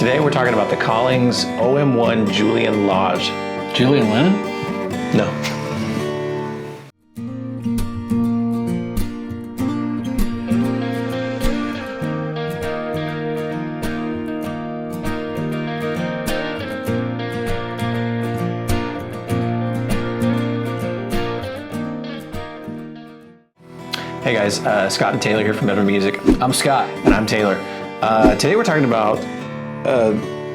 Today we're talking about the Collings OM1 Julian Lage. Julian Lennon? No. Hey guys, Scott and Taylor here from Metal Music. I'm Scott. And I'm Taylor. Today we're talking about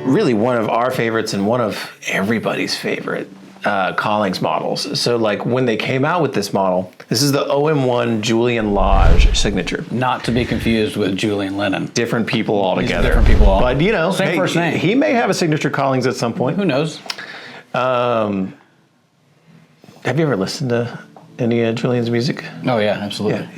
really one of our favorites and one of everybody's favorite Collings models. So like when they came out with this model, this is the OM1 Julian Lage signature. Not to be confused with Julian Lennon. Different people altogether. Different people all. But you know, same first name. He may have a signature Collings at some point. Who knows? Have you ever listened to any Julian's music? Oh yeah, absolutely.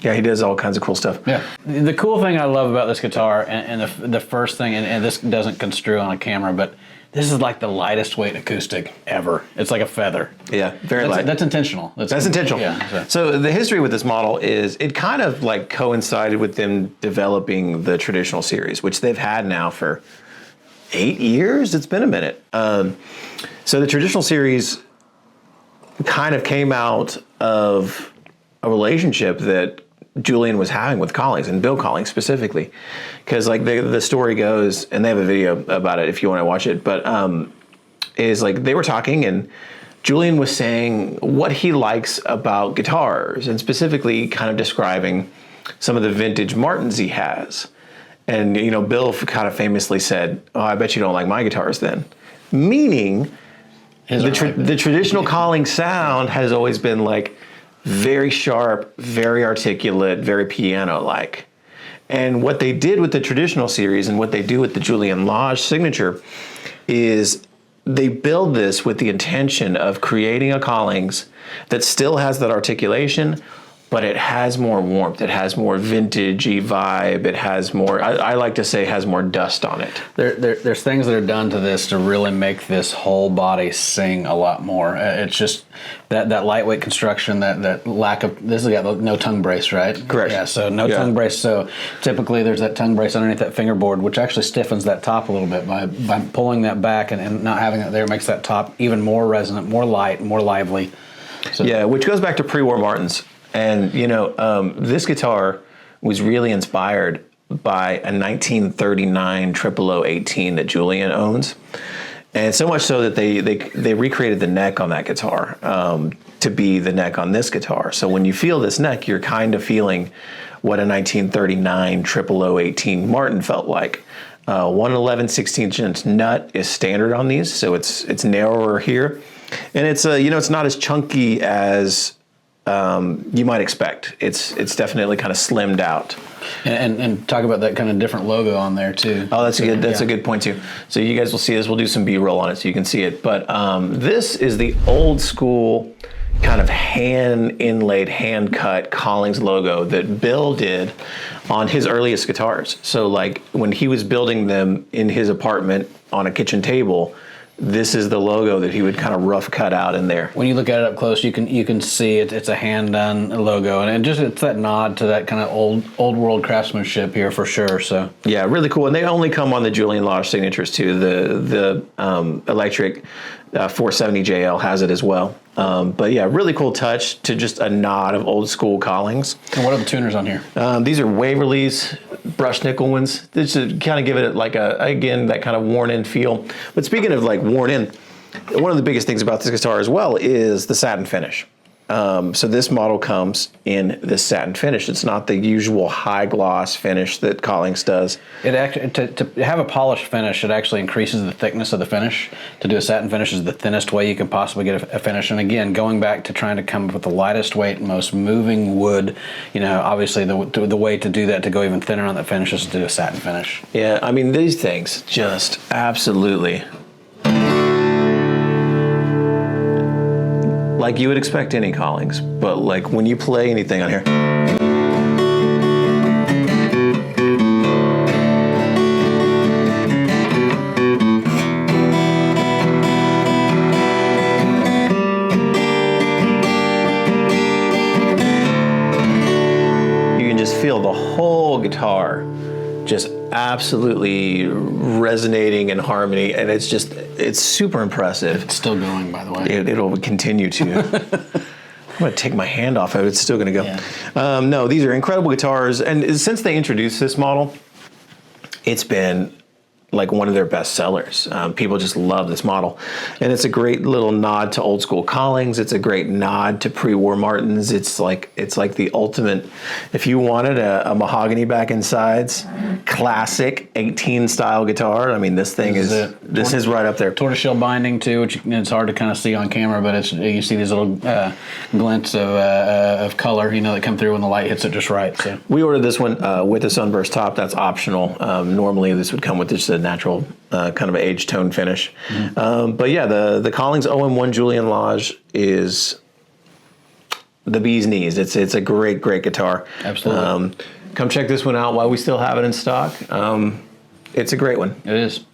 Yeah, he does all kinds of cool stuff. Yeah. The cool thing I love about this guitar, and the first thing, and this doesn't construe on a camera, but this is like the lightest weight acoustic ever. It's like a feather. Yeah, very light. That's intentional. That's intentional. Yeah. So the history with this model is it kind of like coincided with them developing the traditional series, which they've had now for 8 years. It's been a minute. So the traditional series kind of came out of a relationship that Julian was having with Collings, and Bill Collings specifically, because like the story goes, and they have a video about it if you want to watch it, but is like they were talking and Julian was saying what he likes about guitars, and specifically kind of describing some of the vintage Martins he has. And you know, Bill kind of famously said, "Oh, I bet you don't like my guitars then," meaning the traditional Collings sound has always been like very sharp, very articulate, very piano-like. And what they did with the traditional series and what they do with the Julian Lage signature is they build this with the intention of creating a Collings that still has that articulation, but it has more warmth. It has more vintagey vibe. It has more, I like to say, has more dust on it. There's things that are done to this to really make this whole body sing a lot more. It's just that lightweight construction, that lack of, this has got no tongue brace, right? Correct. Yeah, so no tongue brace. So typically there's that tongue brace underneath that fingerboard, which actually stiffens that top a little bit by pulling that back and not having it there makes that top even more resonant, more light, more lively. So, yeah, which goes back to pre-war Martins. And, you know, this guitar was really inspired by a 1939 0018 that Julian owns. And so much so that they recreated the neck on that guitar to be the neck on this guitar. So when you feel this neck, you're kind of feeling what a 1939 0018 Martin felt like. 111/16 inch nut is standard on these, so it's narrower here. And it's, you know, it's not as chunky as you might expect. It's definitely kind of slimmed out. And talk about that kind of different logo on there too. Oh, that's a good point too. So you guys will see this. We'll do some B-roll on it so you can see it. But this is the old school kind of hand inlaid, hand cut Collings logo that Bill did on his earliest guitars. So like when he was building them in his apartment on a kitchen table, this is the logo that he would kind of rough cut out in there. When you look at it up close, you can see it's a hand done logo, and it's that nod to that kind of old world craftsmanship here for sure. So yeah, really cool. And they only come on the Julian Lage signatures too. The electric 470 JL has it as well. But yeah, really cool touch to just a nod of old school Collings. And what are the tuners on here? These are Waverly's brushed nickel ones. This to kind of give it like again, that kind of worn in feel. But speaking of like worn in, one of the biggest things about this guitar as well is the satin finish. So this model comes in this satin finish. It's not the usual high gloss finish that Collings does. It actually, to have a polished finish, it actually increases the thickness of the finish. To do a satin finish is the thinnest way you can possibly get a finish. And again, going back to trying to come up with the lightest weight, most moving wood, you know, obviously the way to do that, to go even thinner on that finish, is to do a satin finish. Yeah, I mean, these things just absolutely, like you would expect any Collings, but like when you play anything on here, you can just feel the whole guitar just absolutely resonating in harmony, and it's super impressive. It's still going, by the way. It'll continue to. I'm going to take my hand off of it. It's still going to go. Yeah. No, these are incredible guitars, and since they introduced this model, it's been like one of their best sellers. People just love this model, and it's a great little nod to old school Collings. It's a great nod to pre-war Martins. It's like the ultimate. If you wanted a mahogany back and sides, classic 18 style guitar, I mean, this thing is right up there. Tortoiseshell binding too, which it's hard to kind of see on camera, but you see these little glints of color, that come through when the light hits it just right. So we ordered this one with a sunburst top. That's optional. Normally, this would come with just a natural kind of age tone finish. But yeah, the Collings OM1 Julian Lage is the bee's knees. It's a great guitar. Absolutely. Come check this one out while we still have it in stock. It's a great one. It is.